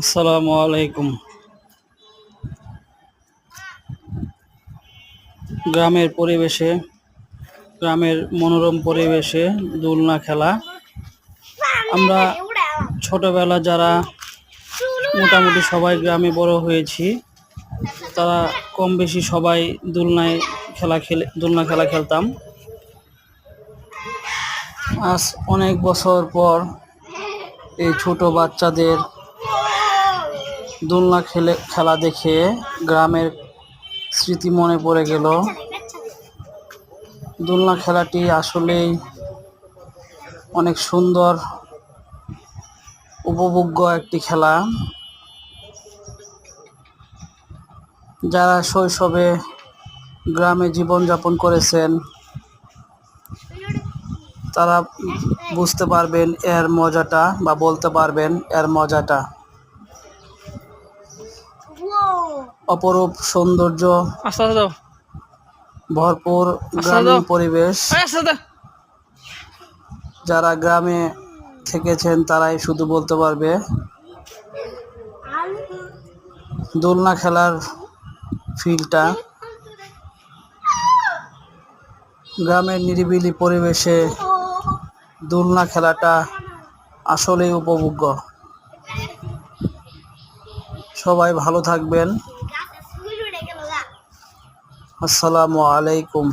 আসসালামু আলাইকুম। গ্রামের মনোরম পরিবেশে দোলনা খেলা। আমরা ছোটবেলা যারা মোটামুটি সবাই গ্রামে বড় হয়েছি, তারা কম বেশি সবাই দোলনা খেলা খেলতাম। আজ অনেক বছর পর এই ছোট বাচ্চাদের খেলা দেখে গ্রামের স্মৃতি মনে পড়ে গেল। দোলনা খেলাটি আসলেই অনেক সুন্দর, উপভোগ্য একটি খেলা। যারা শৈশবে গ্রামে জীবনযাপন করেছেন তারা বুঝতে পারবেন এর মজাটা, বা বলতে পারবেন এর মজাটা। অপরূপ সৌন্দর্য ভরপুর গ্রামীণ পরিবেশ। যারা গ্রামে থেকেছেন তারাই শুধু বলতে পারবে। দোলনা খেলার ফিলটা, গ্রামের নিরিবিলি পরিবেশে দোলনা খেলাটা আসলেই উপভোগ্য। সবাই ভালো থাকবেন। আসসালামু আলাইকুম।